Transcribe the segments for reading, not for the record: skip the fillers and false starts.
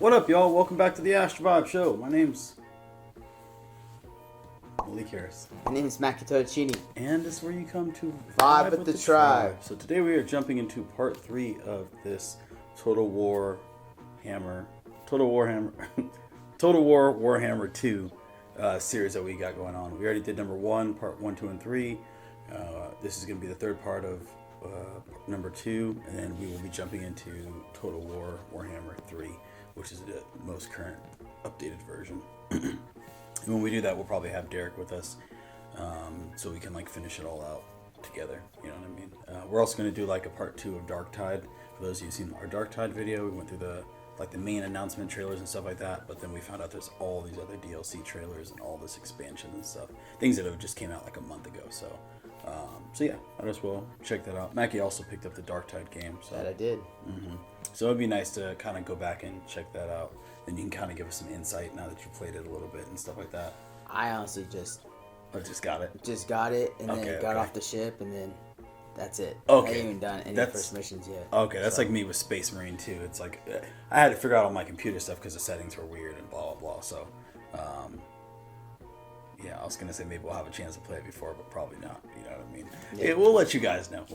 What up, y'all? Welcome back to the Ash Vibe Show. My name's Malik Harris. My name is Makito. And this is where you come to vibe with the tribe. So today we are jumping into part 3 of this Total War Warhammer 2 series that we got going on. We already did number 1, part 1, 2, and 3. This is going to be the third part of number 2, and then we will be jumping into Total War Warhammer 3, which is the most current updated version. And when we do that, we'll probably have Derek with us, so we can like finish it all out together. You know what I mean? We're also going to do like a part 2 of Darktide. For those of you who've seen our Darktide video, we went through the main announcement trailers and stuff like that. But then we found out there's all these other DLC trailers and all this expansion and stuff, things that have just came out like a month ago. So yeah, might as well check that out. Mackie also picked up the Darktide game. So. That I did. Mm-hmm. So it'd be nice to kind of go back and check that out. Then you can kind of give us some insight now that you played it a little bit and stuff like that. I honestly just got it. Just got it, and then got off the ship, and then that's it. Okay. I ain't even done any first missions yet. Okay, that's like me with Space Marine too. It's like I had to figure out all my computer stuff because the settings were weird and blah blah blah. So, yeah, I was gonna say maybe we'll have a chance to play it before, but probably not. You know what I mean? Yeah. We'll let you guys know.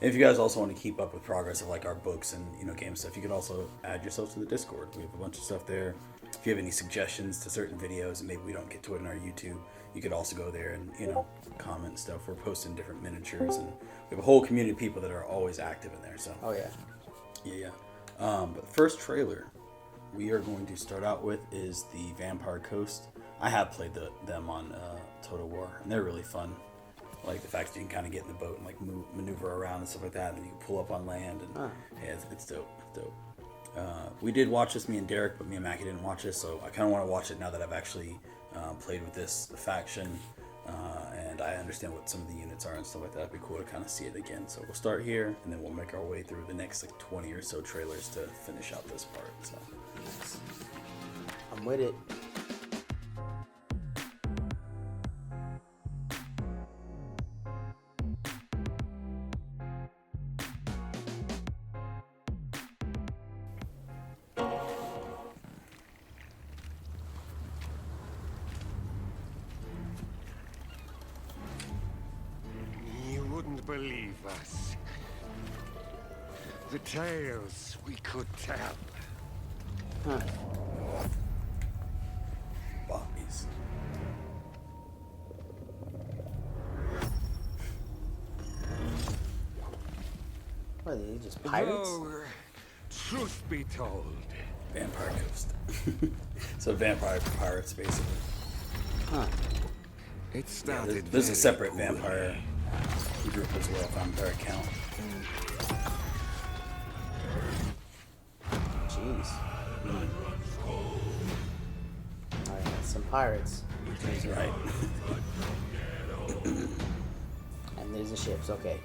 And if you guys also want to keep up with progress of like our books and game stuff, you can also add yourself to the Discord. We have a bunch of stuff there. If you have any suggestions to certain videos and maybe we don't get to it in our YouTube, you could also go there and comment and stuff. We're posting different miniatures, and we have a whole community of people that are always active in there. So yeah. But the first trailer we are going to start out with is the Vampire Coast. I have played them on Total War, and they're really fun. Like the fact that you can kind of get in the boat and like maneuver around and stuff like that, and then you can pull up on land, and yeah, it's dope. It's dope. We did watch this, me and Derek, but me and Mackie didn't watch this, so I kind of want to watch it now that I've actually played with this faction, and I understand what some of the units are and stuff like that. It'd be cool to kind of see it again. So we'll start here, and then we'll make our way through the next like 20 or so trailers to finish out this part. So I'm with it. Believe us. The tales we could tell. Bobbies. What are they, just pirates? Though, truth be told. Vampire Coast. So vampire pirates, basically. It started. There's a separate vampire group as well, vampire count. Jeez. Alright, some pirates. Right. And there's the ships, okay.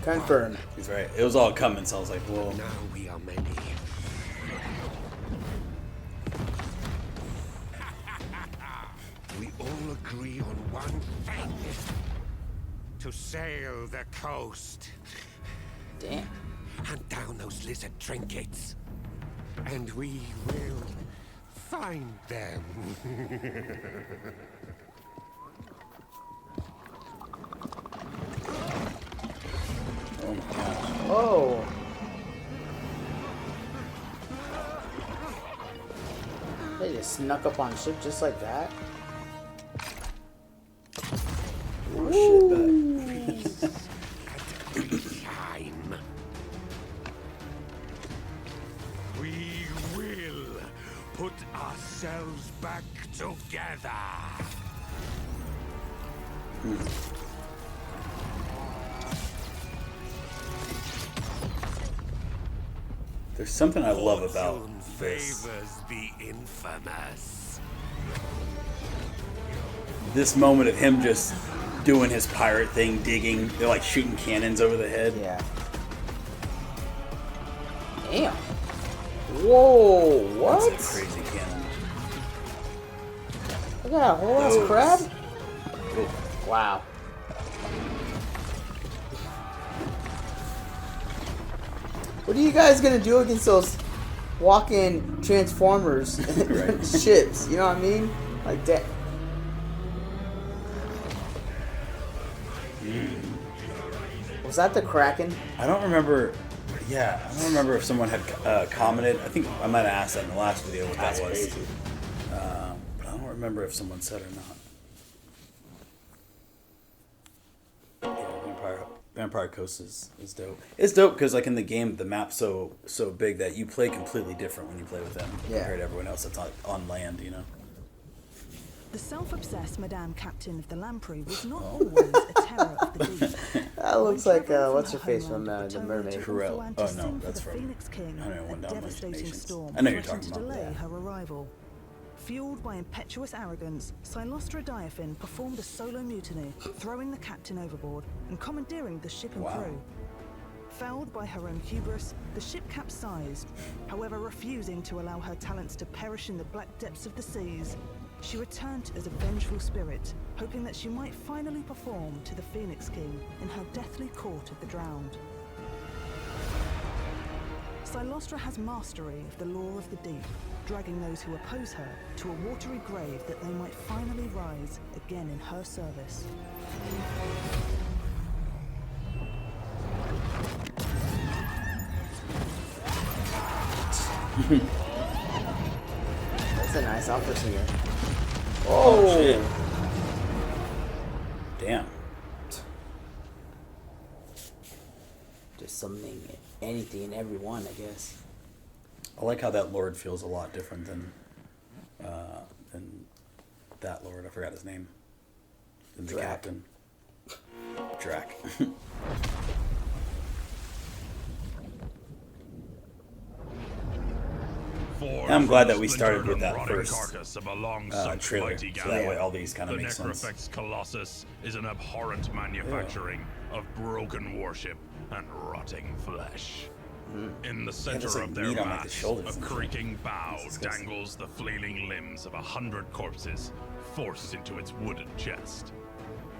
Confirm. He's right. It was all coming, so I was like, whoa. Now we are many. We all agree on one thing. To sail the coast. Damn. Hunt down those lizard trinkets. And we will find them. Oh my gosh. Oh. They just snuck up on ship just like that. Oh shit, back. Time. We will put ourselves back together. There's something I love about this. Favors the infamous. This moment of him just doing his pirate thing, digging. They're like shooting cannons over the head. Yeah. Damn. Whoa, what? That's a crazy cannon. Look at that whole ass crab. Oh. Wow. What are you guys gonna do against those walk-in Transformers ships. You know what I mean? Like that. Was that the Kraken? I don't remember. Yeah, I don't remember if someone had commented. I think I might have asked that in the last video what that was. Crazy. But I don't remember if someone said or not. Yeah, Vampire Coast is dope. It's dope because like in the game, the map's so big that you play completely different when you play with them compared to everyone else that's on land. You know. The self-obsessed Madame Captain of the Lamprey was not always a terror of the deep. That looks like what's her face from the Mermaid. Corel. Oh no, that's from Phoenix King, a devastating storm I know you're threatened talking to about. delay her arrival. Fueled by impetuous arrogance, Silostra Diaphyn performed a solo mutiny, throwing the captain overboard and commandeering the ship and crew. Felled by her own hubris, the ship capsized, however refusing to allow her talents to perish in the black depths of the seas. She returned as a vengeful spirit, hoping that she might finally perform to the Phoenix King in her deathly court of the drowned. Silostra has mastery of the law of the deep, dragging those who oppose her to a watery grave that they might finally rise again in her service. That's a nice opera singer. Oh shit! Damn. Just summoning anything and everyone, I guess. I like how that lord feels a lot different than that lord. I forgot his name. Than the captain. Drac. I'm glad that we started with that first trailer, so that way all these kind of make sense. The Necrofex Colossus is an abhorrent manufacturing of broken warship and rotting flesh. In the center like of their meat on, like, the mass, shoulders a and creaking bow It's disgusting. dangles the flailing limbs of 100 corpses forced into its wooden chest.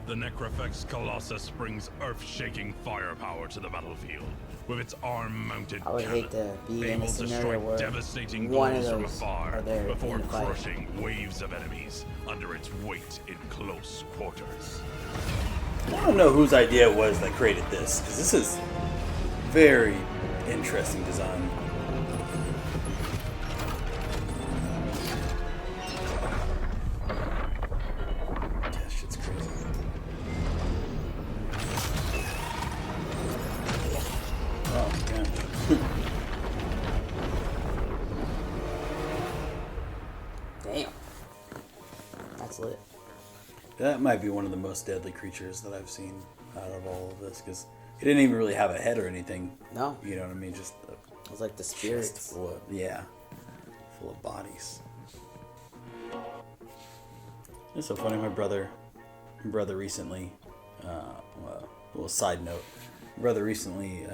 The Necrofex Colossus brings earth-shaking firepower to the battlefield, with its arm-mounted I would hate to be in able a to scenario strike where devastating one of blows from those afar are there before in the fight. crushing waves of enemies under its weight in close quarters. I don't know whose idea it was that created this, because this is very interesting design. That shit's crazy. Oh, damn. Damn. That's lit. That might be one of the most deadly creatures that I've seen out of all of this, because it didn't even really have a head or anything. No. You know what I mean? Just a It was like the chest spirits. full of, full of bodies. It's so funny. My brother recently, well, a little side note. My brother recently,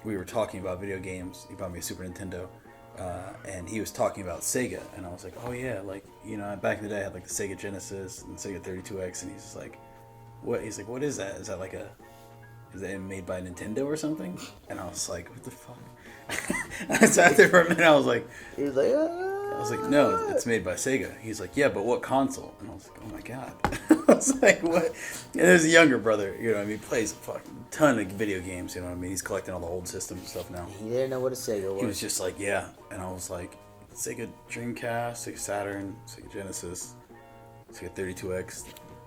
we were talking about video games. He bought me a Super Nintendo. And he was talking about Sega, and I was like, oh yeah, like, you know, back in the day I had like the Sega Genesis and Sega 32X, and he's just like, what? He's like, what is that? Is that like is that made by Nintendo or something? And I was like, what the fuck? I sat there for a minute, I was like, He was like, no, it's made by Sega. He's like, yeah, but what console? And I was like, oh my god. I was like, what? And there's a younger brother, you know what I mean, he plays a fucking ton of video games, you know what I mean, he's collecting all the old systems and stuff now. he didn't know what a Sega was. He was just like, yeah. And I was like, Sega Dreamcast, Sega Saturn, Sega Genesis, Sega 32X.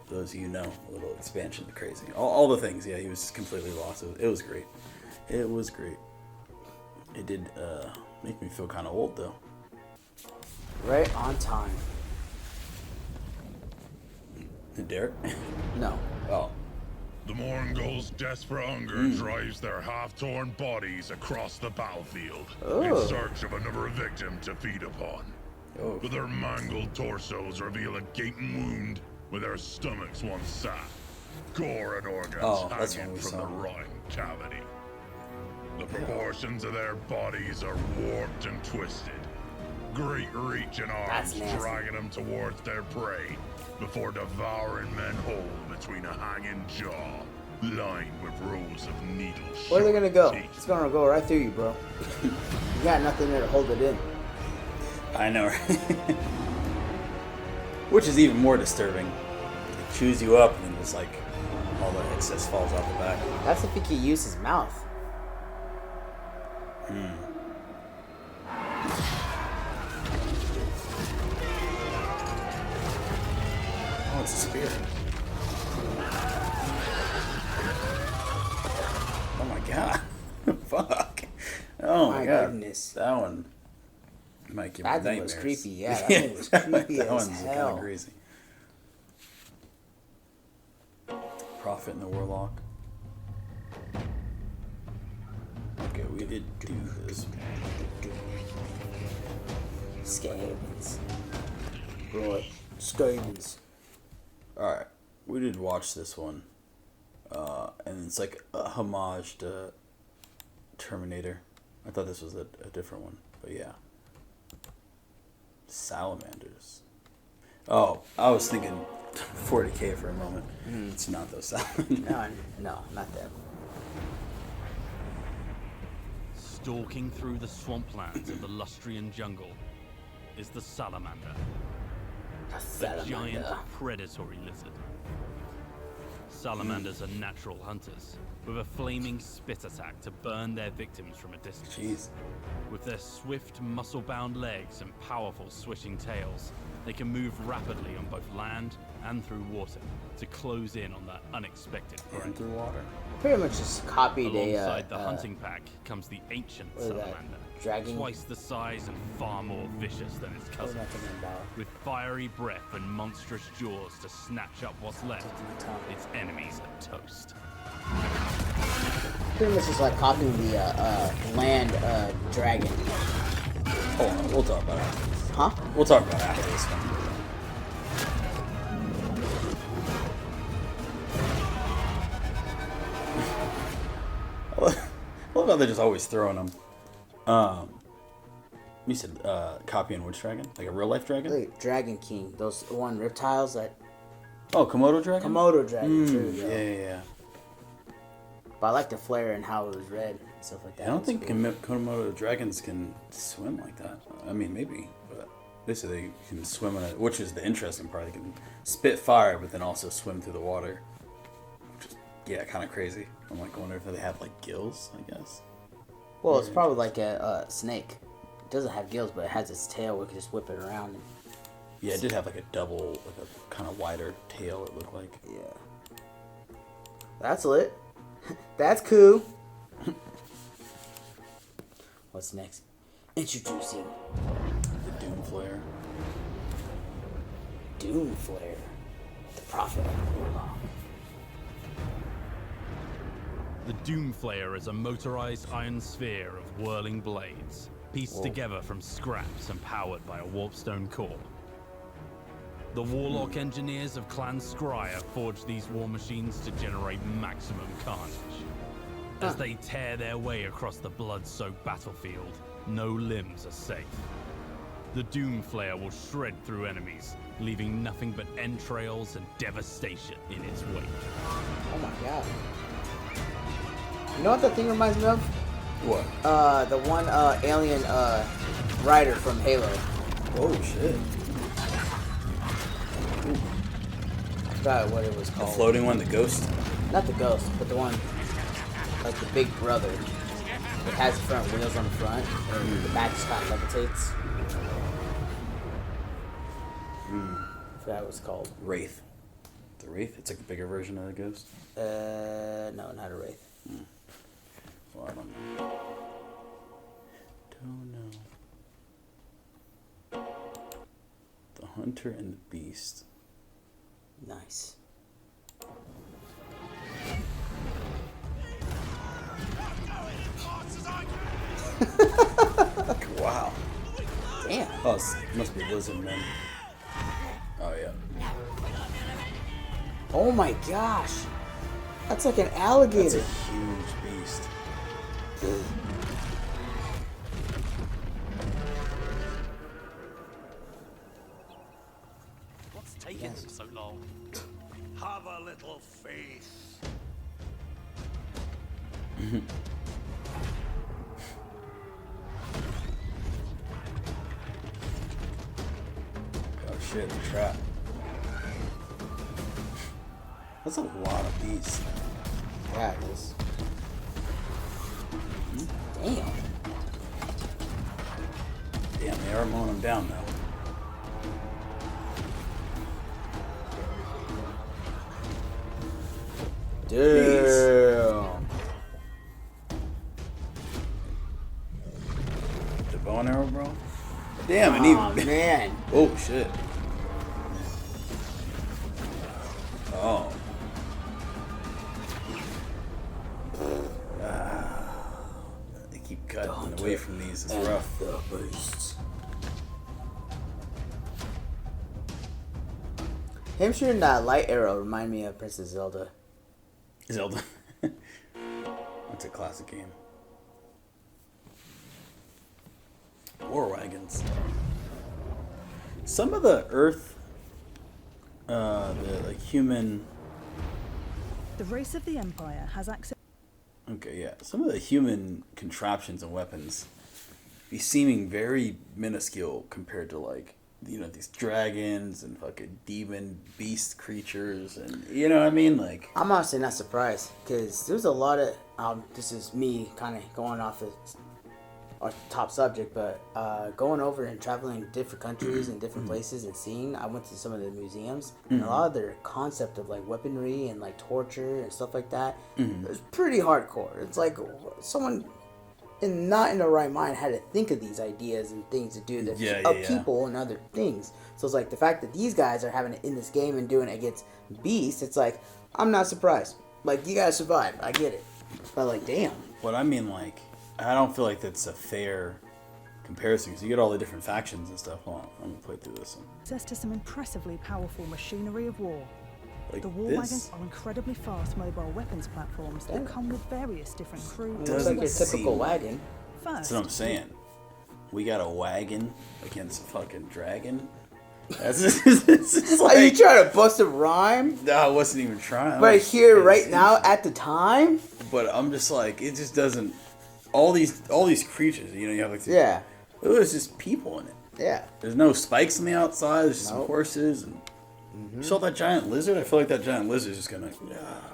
Those of you know, a little expansion to crazy. All the things, yeah, he was just completely lost. It was great. It was great. It did make me feel kind of old, though. Right on time. Derek? No. Oh. The Mournguls' desperate hunger drives their half-torn bodies across the battlefield in search of another victim to feed upon. Oh. But their mangled torsos reveal a gaping wound where their stomachs once sat, gore and organs that's hanging what we from saw. the rotting cavity. The proportions of their bodies are warped and twisted. Great reach and arms That's nasty. dragging them towards their prey before devouring men whole between a hanging jaw lined with rows of needle. Where are they gonna go? It's gonna go right through you, bro. You got nothing there to hold it in. I know, right? Which is even more disturbing. They chews you up and then just like all the excess falls out the back. That's if he can use his mouth. Oh, it's a spear. Oh my god. Fuck. Oh my god. Goodness. That one might give me That thing nightmares. was creepy, yeah. That thing was creepy That as one's kind hell. of crazy. Prophet and the Warlock. Okay, we did do this. Skavens. Right. Skavens. Alright, we did watch this one. And it's like a homage to Terminator. I thought this was a different one, but yeah. Salamanders. Oh, I was thinking 40k for a moment. It's not those salamanders. No, not them. Stalking through the swamplands of the Lustrian jungle is the salamander, a giant predatory lizard. Salamanders are natural hunters, with a flaming spit attack to burn their victims from a distance. Jeez. With their swift, muscle-bound legs and powerful swishing tails, they can move rapidly on both land and through water to close in on that unexpected prey. And through water. Pretty much just copied Alongside the hunting pack comes the ancient what is that? salamander, Dragon? twice the size and far more vicious than its What was cousin. I thinking about? With fiery breath and monstrous jaws to snatch up what's left, its enemies are toast. Pretty much just like copying the land dragon. Hold on, we'll talk about it after this. Huh? We'll talk about it after this one. I love how they're just always throwing them. You said copying which dragon? Like a real life dragon? Look, Dragon King. Those one reptiles that Oh, Komodo dragon? Komodo dragon. True, Yeah. But I like the flare and how it was red and stuff like that. I don't It's think cool. Komodo dragons can swim like that. I mean, maybe, but they say they can swim in it, which is the interesting part. They can spit fire, but then also swim through the water. Which is, yeah, kind of crazy. I'm like, wonder if they have like gills, I guess. Well, it's probably like a snake. It doesn't have gills, but it has its tail. We can just whip it around. And, Yeah, it did have like a double, like a kind of wider tail, it looked like. yeah. That's lit. That's cool. What's next? Introducing The Doom-flayer. Doom-flayer, the prophet of the Warlock. The Doom-flayer is a motorized iron sphere of whirling blades, pieced together from scraps and powered by a warpstone core. The Warlock engineers of Clan Scryer forged these war machines to generate maximum carnage. As they tear their way across the blood-soaked battlefield, no limbs are safe. The Doom-flayer will shred through enemies, leaving nothing but entrails and devastation in its wake. Oh my god. You know what that thing reminds me of? What? The one alien rider from Halo. Oh, shit. I forgot what it was The called. floating one, the ghost? Not the ghost, but the one like the big brother. It has the front wheels on the front, and the back just kind of levitates. I forgot what it's called. Wraith. The Wraith? It's like the bigger version of the ghost? No, not a wraith. Well, I don't know. Don't know. The Hunter and the Beast. Nice. Wow. Damn. Oh, it must be Lizardmen. Oh, yeah. Oh my gosh. That's like an alligator. That's a huge beast. What's taking them so long? Have a little faith. Oh shit, the trap. That's a lot of beasts. Yeah, it is. Damn. Damn, they are mowing them down now. Damn. The bow and arrow, bro. Damn, and Oh, even. man. Oh shit. Oh. They keep cutting away from these. It's rough. The beasts. Him shooting that light arrow remind me of Princess Zelda. Zelda. That's a classic game. War wagons. Some of the Earth, the like human. The race of the Empire has access. Okay, yeah. Some of the human contraptions and weapons be seeming very minuscule compared to like, you know, these dragons and fucking demon beast creatures and, you know what I mean? Like, I'm honestly not surprised because there's a lot of this is me kind of going off our top subject, but going over and traveling different countries and different places and seeing, I went to some of the museums and a lot of their concept of like weaponry and like torture and stuff like that is pretty hardcore. It's like someone not in the right mind had to think of these ideas and things to do that people and other things. So it's like the fact that these guys are having it in this game and doing it against beasts, it's like, I'm not surprised. Like, you gotta survive. I get it. But like, damn. what I mean, like, I don't feel like that's a fair comparison because you get all the different factions and stuff. Hold on, I'm gonna play through this one. Access to some impressively powerful machinery of war. Like The war this. wagons are incredibly fast mobile weapons platforms that come with various different crew. It looks like your Doesn't typical seem- wagon. First, That's what I'm saying. We got a wagon against a fucking dragon. That's it's Are you like, trying to bust a rhyme? no, I wasn't even trying. Right here, It's- right now, at the time? But I'm just like, it just doesn't. All these creatures, you know, you have like, Yeah. there's just people in it. Yeah. There's no spikes on the outside. There's just some Nope. horses and. You saw that giant lizard? I feel like that giant lizard is just gonna.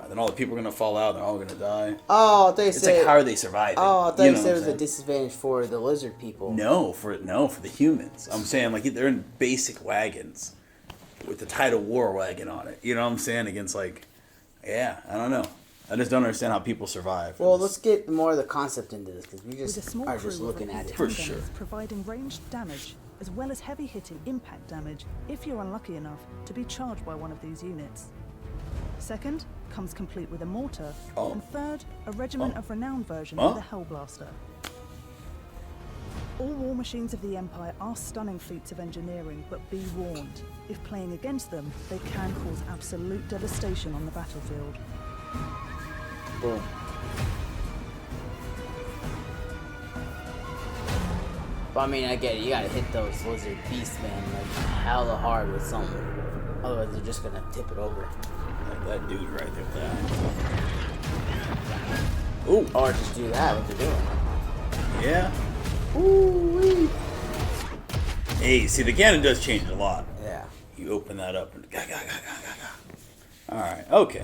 Then all the people are gonna fall out. They're all gonna die. Oh, they It's said. like, how are they surviving? Oh, I thought You you know said what it I'm was a saying? disadvantage for the lizard people. No, for the humans. I'm saying like they're in basic wagons with the title war wagon on it. You know what I'm saying? Against like, yeah, I don't know. I just don't understand how people survive. Well, let's get more of the concept into this because we with a just small are crew just of looking at least it. 10 For sure. gunners providing ranged damage as well as heavy-hitting impact damage if you're unlucky enough to be charged by one of these units. Second comes complete with a mortar, Oh. and third, a regiment Oh. of renowned version Huh? of the Hellblaster. All war machines of the Empire are stunning feats of engineering, but be warned, if playing against them, they can cause absolute devastation on the battlefield. Boom. But I mean, I get it. You gotta hit those lizard beastmen like hella hard with something. Otherwise, they're just gonna tip it over. like that dude right there. With that. Ooh, Or just do that, what they're doing. yeah. Ooh-wee. Hey, see the cannon does change a lot. Yeah. You open that up and All right. Okay.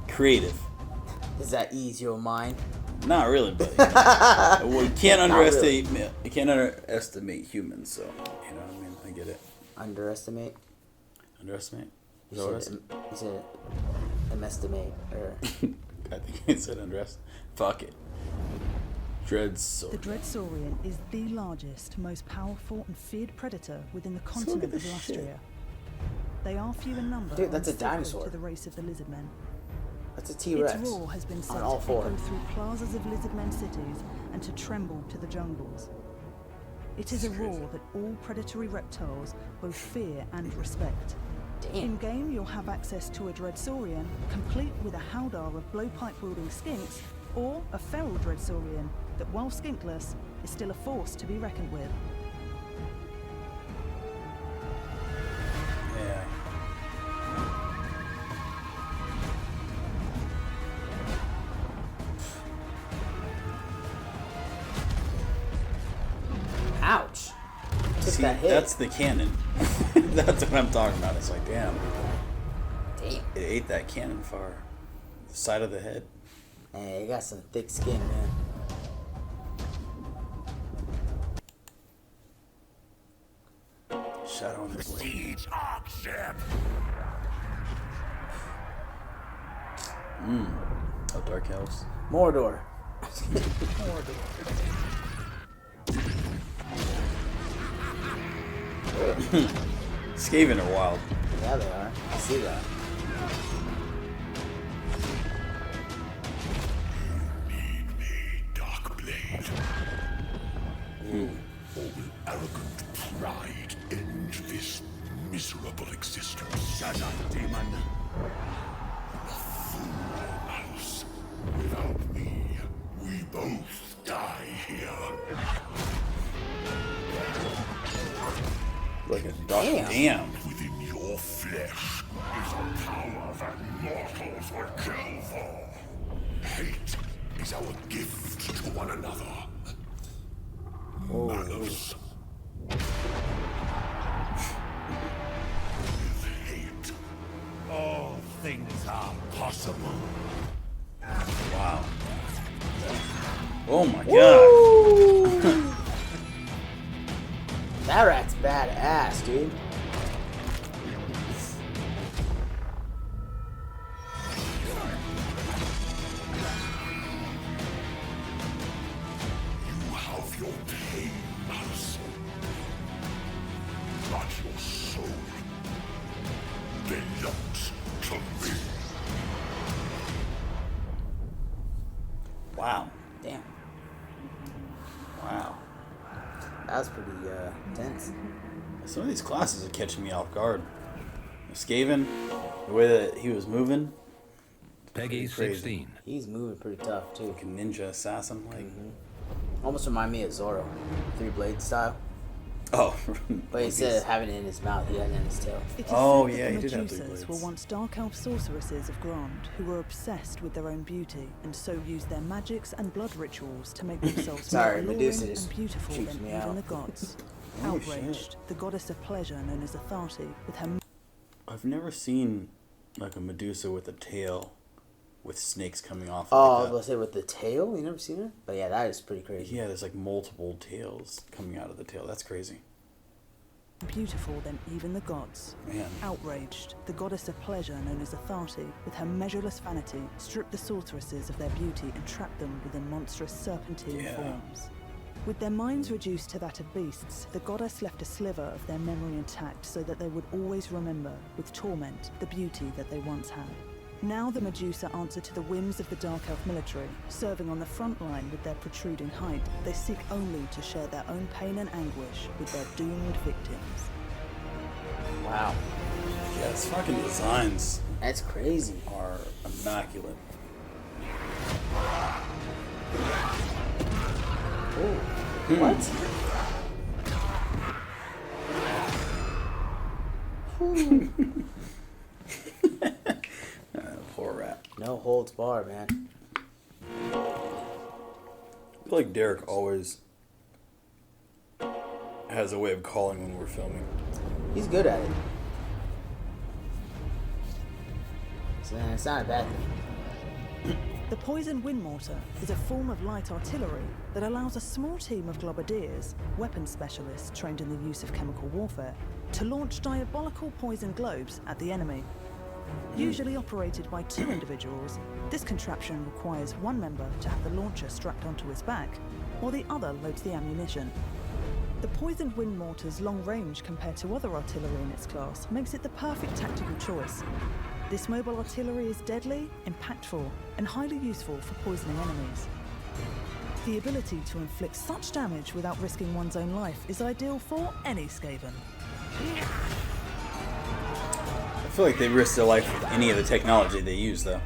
Creative. Does that ease your mind? Not really, but well, you can't underestimate. You can't underestimate humans. So you know what I mean. I get it. Underestimate? Underestimate. You Is that what I said, you said estimate, or... I think I said underestimate. Fuck it. Dread sword. The Dread Saurian is the largest, most powerful and feared predator within the continent at of this shit. Lustria. They are few in number Dude, that's and a sacred dinosaur. to the race of the Lizardmen. That's a T-Rex. Its roar has been said On to all four. echo through plazas of Lizardmen cities and to tremble to the jungles. It is a roar that all predatory reptiles both fear and respect. Damn. In-game, you'll have access to a Dread Saurian, complete with a howdah of blowpipe-wielding skinks, or a feral Dread Saurian that, while skinkless, is still a force to be reckoned with. Yeah. Ouch. Took See, that hit. that's the cannon. That's what I'm talking about. It's like, damn. Damn. It ate that cannon far. The side of the head. Hey, you got some thick skin, man. Shadow on the blade. Siege Ark ship. Oh, Dark Elves. Mordor. Skaven are wild. Yeah, they are. I see that. Need me, Darkblade. Or will arrogant pride end this miserable existence? Shut up, demon. A fool mouse. Without me, we both die here. Like a dog. Damn. Within your flesh is a power that mortals would kill for. Hate is our gift to one another. Malice. With hate, all things are possible. Wow. Oh my god. That rat's badass, dude. You have your pain, Malice. But your soul belongs to me. Wow. Damn. Wow. That was pretty tense. Some of these classes are catching me off guard. Skaven, the way that he was moving. Peggy Crazy. 16. He's moving pretty tough, too. Like a ninja assassin, like. Almost remind me of Zoro. 3-blade style. Oh. But instead of having it in his mouth, he had it in his tail. It is Oh, said yeah, that he the did have three Medusas blades. were once dark elf sorceresses of Grond who were obsessed with their own beauty and so used their magics and blood rituals to make themselves Sorry, more Medusa alluring just and beautiful creeps than me even out. the gods. Oh, Outraged, the goddess of pleasure known as Astarte, with her I've never seen like a Medusa with a tail with snakes coming off. Oh, Like let's say with the tail? You never seen it? But yeah, that is pretty crazy. yeah, there's like multiple tails coming out of the tail. That's crazy. beautiful than even the gods. Man. Outraged, the goddess of pleasure known as Astarte, with her measureless vanity, stripped the sorceresses of their beauty and trapped them within monstrous serpentine forms. With their minds reduced to that of beasts, the goddess left a sliver of their memory intact so that they would always remember, with torment, the beauty that they once had. Now the Medusa answer to the whims of the Dark Elf military. Serving on the front line with their protruding height, they seek only to share their own pain and anguish with their doomed victims. Wow. Yeah, its fucking designs That's crazy. are immaculate. What? Poor rat. No holds barred, man. I feel like Derek always has a way of calling when we're filming. He's good at it. So it's not a bad thing. The poisoned wind mortar is a form of light artillery that allows a small team of globadiers, weapons specialists trained in the use of chemical warfare, to launch diabolical poison globes at the enemy. Usually operated by 2 individuals, this contraption requires one member to have the launcher strapped onto his back, while the other loads the ammunition. The poisoned wind mortar's long range compared to other artillery in its class makes it the perfect tactical choice. This mobile artillery is deadly, impactful, and highly useful for poisoning enemies. The ability to inflict such damage without risking one's own life is ideal for any Skaven. I feel like they risk their life with any of the technology they use, though.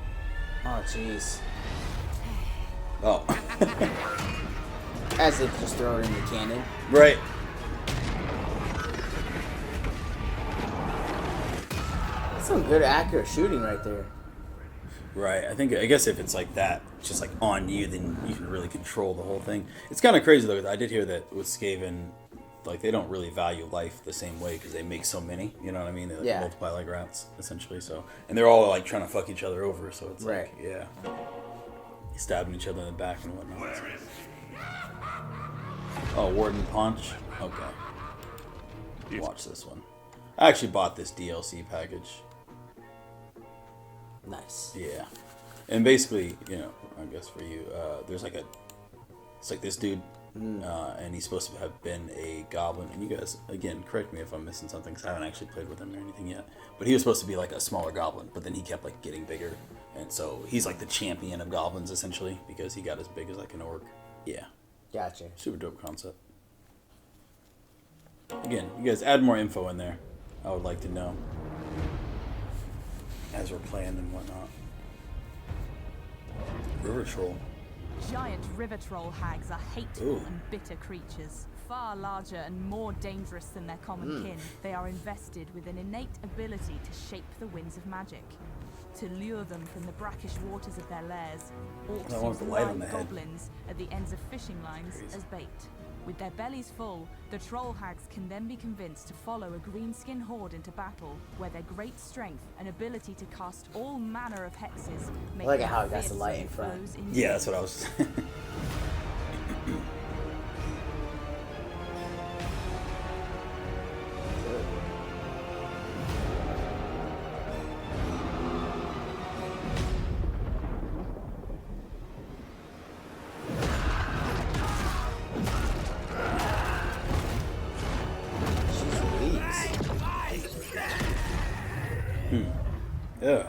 Oh, jeez. Oh. As if just throw it in the cannon. Right. That's some good accurate shooting right there. Right. I guess if it's like that, just like on you, then you can really control the whole thing. It's kind of crazy though. I did hear that with Skaven, like they don't really value life the same way because they make so many. You know what I mean? They like, Yeah. multiply like rats essentially. So and they're all like trying to fuck each other over. So it's Right. like yeah, stabbing each other in the back and whatnot. Oh, Warden and Paunch. Okay. Watch this one. I actually bought this DLC package. Nice. Yeah. And basically, you know, I guess for you, there's like it's like this dude, and he's supposed to have been a goblin. And you guys, again, correct me if I'm missing something, because I haven't actually played with him or anything yet. But he was supposed to be like a smaller goblin, but then he kept like getting bigger. And so he's like the champion of goblins, essentially, because he got as big as like an orc. Yeah. Gotcha. Super dope concept. Again, you guys add more info in there. I would like to know as we're playing and whatnot. River troll. Giant river troll hags are hateful Ooh. and bitter creatures. Far larger and more dangerous than their common kin, they are invested with an innate ability to shape the winds of magic. To lure them from the brackish waters of their lairs, orcs That one with use the light on live the head. goblins at the ends of fishing lines Crazy. as bait. With their bellies full, the troll hags can then be convinced to follow a greenskin horde into battle, where their great strength and ability to cast all manner of hexes make like them how it got the fierce light in front. foes indeed. Yeah, that's what I was. Yeah.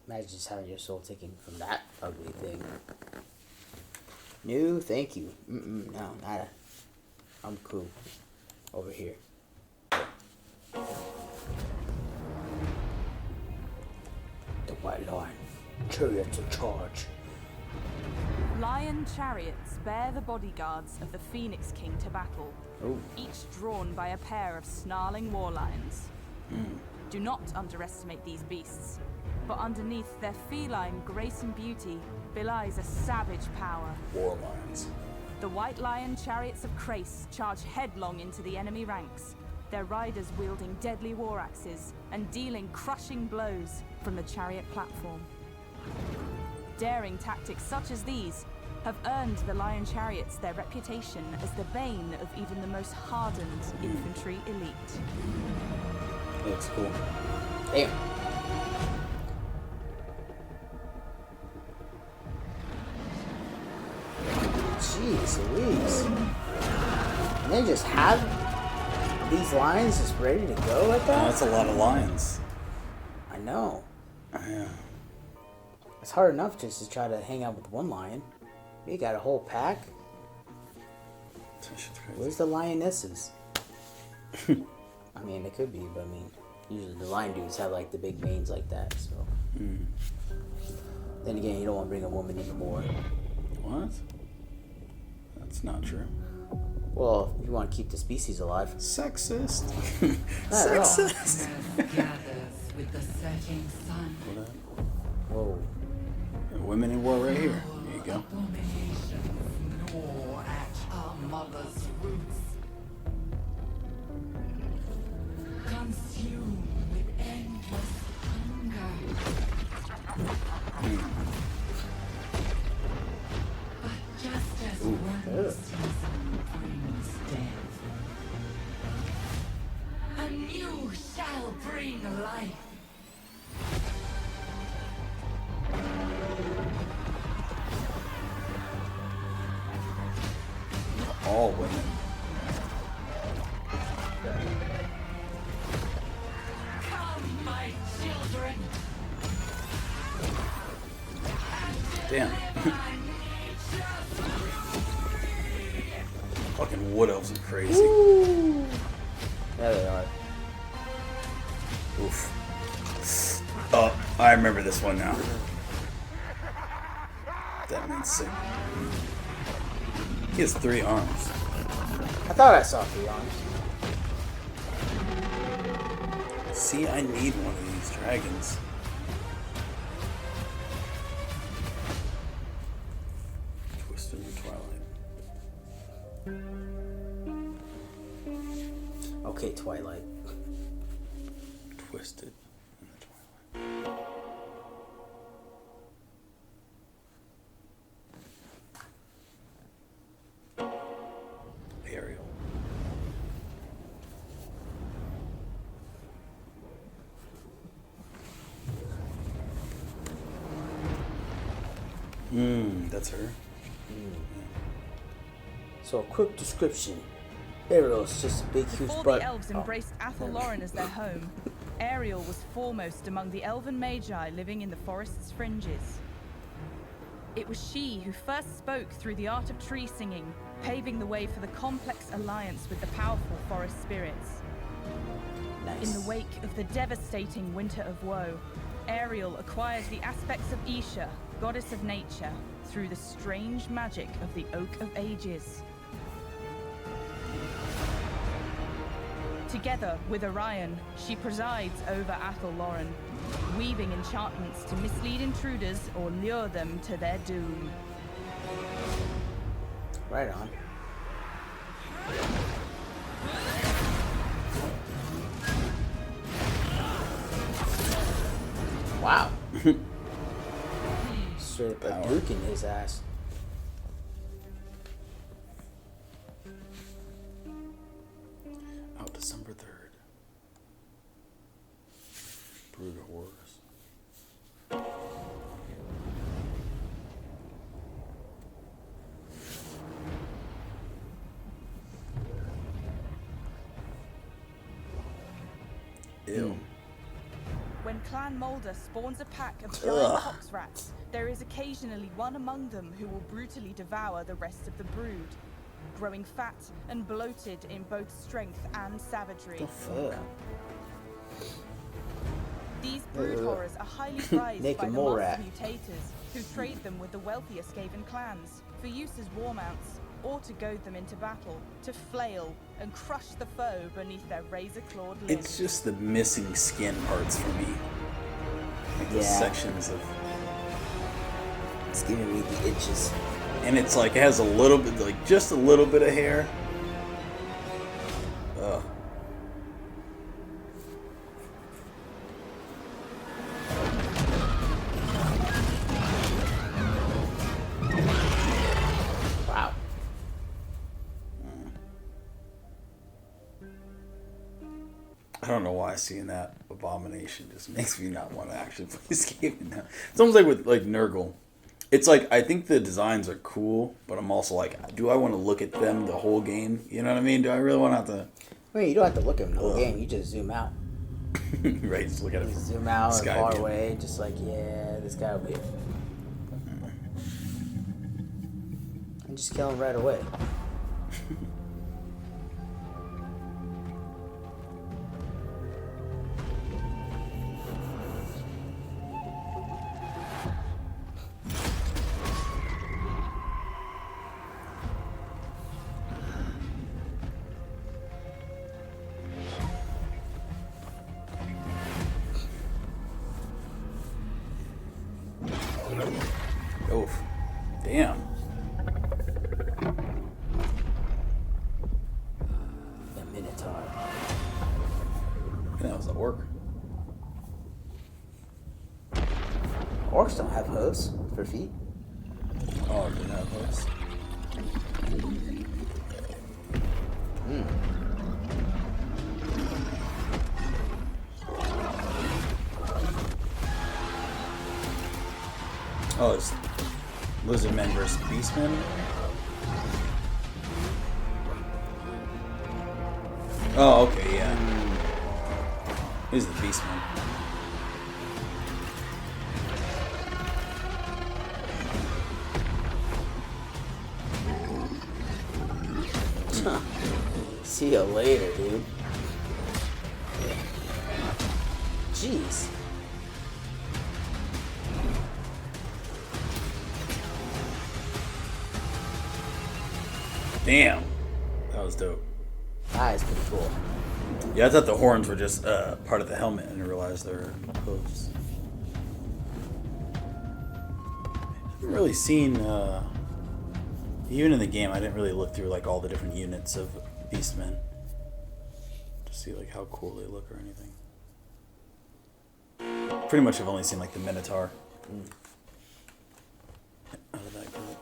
Imagine just having your soul taken from that ugly thing. No, thank you. No, nada. I'm cool. Over here. The White Lion. Chariots of charge. Lion chariots bear the bodyguards of the Phoenix King to battle, Oh. each drawn by a pair of snarling war lions. Do not underestimate these beasts, for underneath their feline grace and beauty belies a savage power. War lions. The White Lion chariots of Crace charge headlong into the enemy ranks, their riders wielding deadly war axes and dealing crushing blows from the chariot platform. Daring tactics such as these have earned the Lion chariots their reputation as the bane of even the most hardened infantry elite. That looks cool. Damn. Jeez Louise. And they just have these lions just ready to go like that? That's a lot of lions. I know. Yeah. It's hard enough just to try to hang out with one lion. You got a whole pack. That shit's crazy. Where's the lionesses? I mean, it could be, but I mean, usually the lion dudes have like the big manes like that, so. Then again, you don't want to bring a woman anymore. What? That's not true. Well, if you want to keep the species alive. Sexist. Not at all. Sexist. Gathers with the setting sun. Whoa. Women in war right here. There you go. Abominations gnaw at our mother's roots. Consume with endless hunger. But just as one season brings death, a new shall bring life. All women. Come, my children. Damn. Fucking wood elves are crazy. There they are. Oof. Oh, I remember this one now. That man's sick. He has 3 arms. I thought I saw 3 arms. See, I need one of these dragons. Twisted in the twilight. Okay, Twilight. Twisted in the Twilight. Ariel. That's her. So a quick description. Ariel's just a big, huge Before butt. the elves embraced Athelloren as their home, Ariel was foremost among the elven magi living in the forest's fringes. It was she who first spoke through the art of tree singing, paving the way for the complex alliance with the powerful forest spirits. Nice. In the wake of the devastating Winter of Woe, Ariel acquired the aspects of Isha, goddess of nature, through the strange magic of the Oak of Ages. Together with Orion, she presides over Athelloren, weaving enchantments to mislead intruders or lure them to their doom. Right on. Wow. Straight up a duke in his ass. Out December 3rd. Brood of Horrors. Ew. When Clan Mulder spawns a pack of giant pox rats, there is occasionally one among them who will brutally devour the rest of the brood, growing fat and bloated in both strength and savagery. Ugh. These brood horrors are highly prized by Naked the mole master rat. mutators, who trade them with the wealthier Skaven clans for use as war mounts, or to goad them into battle, to flail and crush the foe beneath their razor-clawed limbs. It's just the missing skin parts for me. Like the Yeah. sections of... It's giving me the itches. And it's like, it has a little bit, like just a little bit of hair. Ugh. Wow. I don't know why seeing that abomination just makes me not want to actually play this game now. It's almost like with like Nurgle. It's like, I think the designs are cool, but I'm also like, do I want to look at them the whole game? You know what I mean? Do I really want to have to... I mean, you don't have to look at him the whole game. You just zoom out. Right, just look at it You from zoom out or sky far view. away, just like, yeah, this guy will be. And just kill him right away. Oof. Damn. The Minotaur. That was an orc. Orcs don't have hooves for feet. Oh, did not have those. Oh, it's Lizardmen versus Beastmen? Oh, okay, yeah. He's the Beastman. See you later, dude. Jeez. Damn. That was dope. That is pretty cool. Yeah, I thought the horns were just part of the helmet, and I realized they're hooves. I haven't really seen, even in the game, I didn't really look through like all the different units of Beastmen. see like how cool they look or anything. Pretty much I've only seen like the Minotaur out of that group.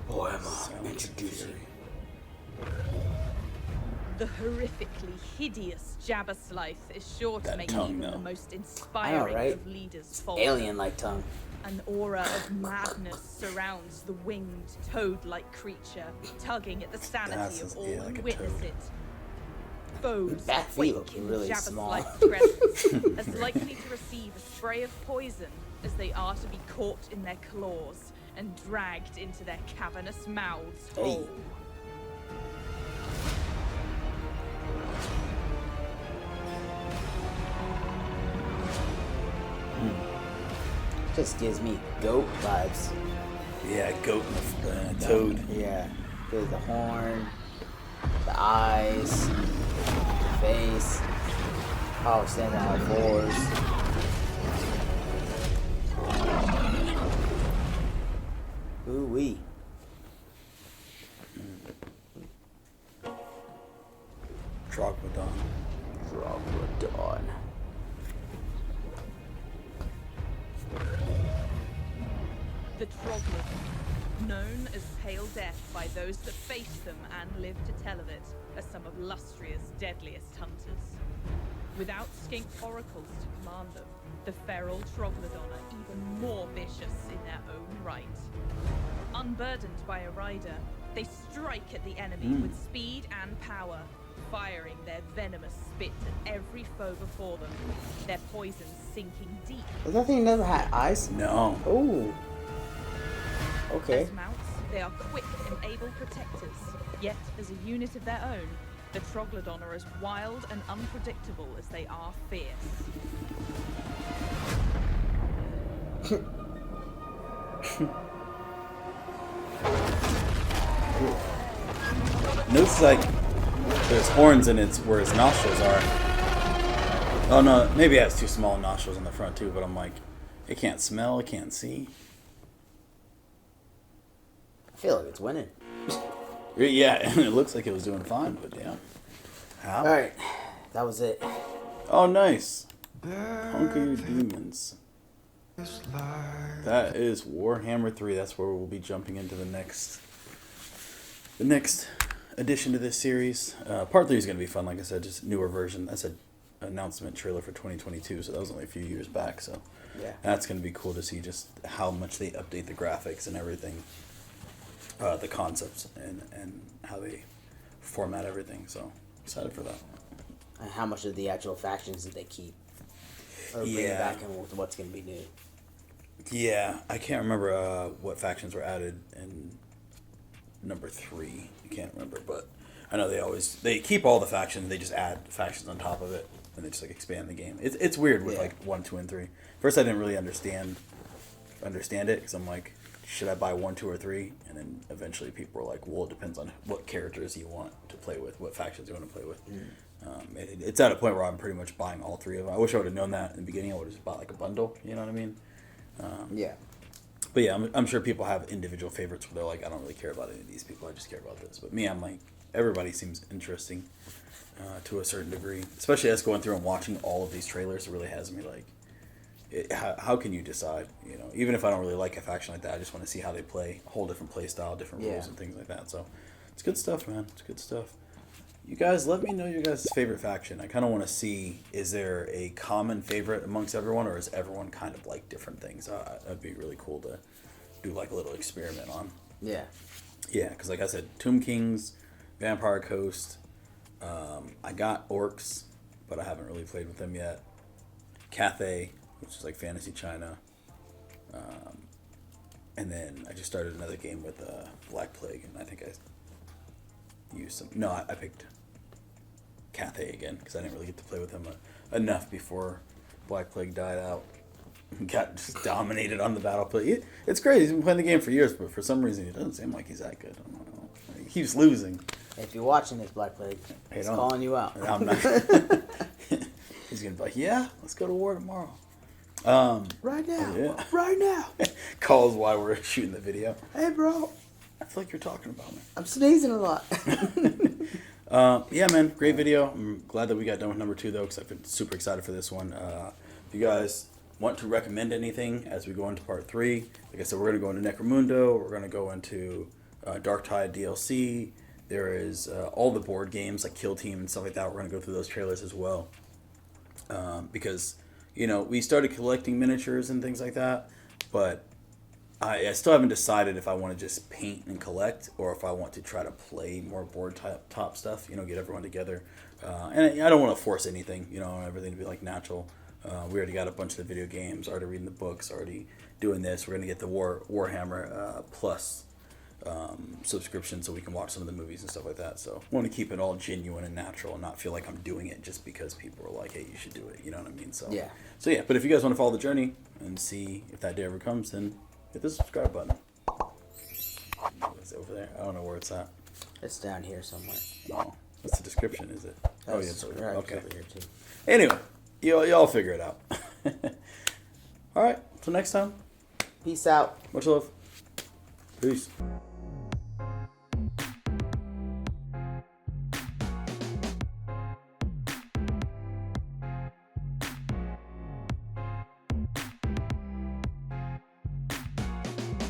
Warhammer introducing. The horrifically hideous Jabberslythe is sure to That make tongue, even no. the most inspiring right? of leaders falter. Alien-like tongue. An aura of madness surrounds the winged, toad-like creature, tugging at the sanity That's of all yeah, who like a witness toad. it. Foes That feet quake look in really small. Jabberslythe's presence, as likely to receive a spray of poison as they are to be caught in their claws and dragged into their cavernous mouths Hey. whole. Just gives me goat vibes. Yeah, goat and the toad. Yeah. There's the horn, the eyes, the face, power standing on all fours. Ooh wee. Troglodon. Troglodon. The Troglodon, known as Pale Death by those that face them and live to tell of it, are some of Lustria's deadliest hunters. Without skink oracles to command them, the feral Troglodon are even more vicious in their own right. Unburdened by a rider, they strike at the enemy with speed and power, firing their venomous spit at every foe before them, their poison sinking deep. Does that thing never had eyes? No. Ooh. Okay. As mounts, they are quick and able protectors, yet as a unit of their own, the Troglodon are as wild and unpredictable as they are fierce. Notice like there's horns in its where its nostrils are. Oh no, maybe it has too small nostrils on the front too, but I'm like, it can't smell, it can't see. I feel like it's winning. Yeah, and it looks like it was doing fine, but yeah. How? Alright. That was it. Oh, nice. Conquer your demons. That is Warhammer 3. That's where we'll be jumping into the next addition to this series. Part 3 is going to be fun, like I said, just newer version. That's an announcement trailer for 2022, so that was only a few years back. So Yeah. that's going to be cool to see just how much they update the graphics and everything, the concepts, and how they format everything. So excited for that. And how much of the actual factions did they keep? Or bring Yeah. back and what's going to be new? Yeah, I can't remember what factions were added in number 3. I can't remember, but I know they keep all the factions. They just add factions on top of it, and they just like expand the game. It's weird with Yeah. like 1, 2, and 3. First, I didn't really understand it because I'm like, should I buy 1, 2, or 3? And then eventually people were like, well, it depends on what characters you want to play with, what factions you want to play with. It's at a point where I'm pretty much buying all 3 of them. I wish I would have known that in the beginning. I would have just bought like a bundle. You know what I mean? Yeah. But yeah, I'm sure people have individual favorites where they're like, I don't really care about any of these people. I just care about this. But me, I'm like, everybody seems interesting to a certain degree. Especially as going through and watching all of these trailers, it really has me like, how can you decide? You know, even if I don't really like a faction like that, I just want to see how they play, a whole different play style, different rules and things like that. So it's good stuff, man. It's good stuff. You guys, let me know your guys' favorite faction. I kind of want to see, is there a common favorite amongst everyone, or is everyone kind of like different things? That'd be really cool to do like a little experiment on. Yeah. Yeah, because like I said, Tomb Kings, Vampire Coast, I got Orcs, but I haven't really played with them yet. Cathay, which is like Fantasy China. And then I just started another game with Black Plague, and I think I used some... No, I picked Cathay again, because I didn't really get to play with him enough before Black Plague died out. Got just dominated on the battlefield. It's crazy. He's been playing the game for years, but for some reason he doesn't seem like he's that good. I don't know. He keeps losing. If you're watching this, Black Plague, he's calling you out. I'm not. He's gonna be like, yeah, let's go to war tomorrow. Right now. Yeah. Right now. Calls while we're shooting the video. Hey, bro. I feel like you're talking about me. I'm sneezing a lot. Yeah, man, great video. I'm glad that we got done with number 2 though, because I've been super excited for this one. If you guys want to recommend anything as we go into part 3, like I said, we're going to go into Necromundo. We're going to go into Dark Tide DLC. There is all the board games like Kill Team and stuff like that. We're going to go through those trailers as well. Because, you know, we started collecting miniatures and things like that, but I still haven't decided if I want to just paint and collect or if I want to try to play more board top stuff, you know, get everyone together. And I don't want to force anything, you know, everything to be like natural. We already got a bunch of the video games, already reading the books, already doing this. We're going to get the War Warhammer Plus subscription so we can watch some of the movies and stuff like that. So I want to keep it all genuine and natural and not feel like I'm doing it just because people are like, hey, you should do it. You know what I mean? So yeah, but if you guys want to follow the journey and see if that day ever comes, then hit the subscribe button. Is it over there? I don't know where it's at. It's down here somewhere. Oh, what's the description? Is it? Oh, yeah, it's over there. Okay. Over here too. Anyway, y'all figure it out. All right. Till next time. Peace out. Much love. Peace.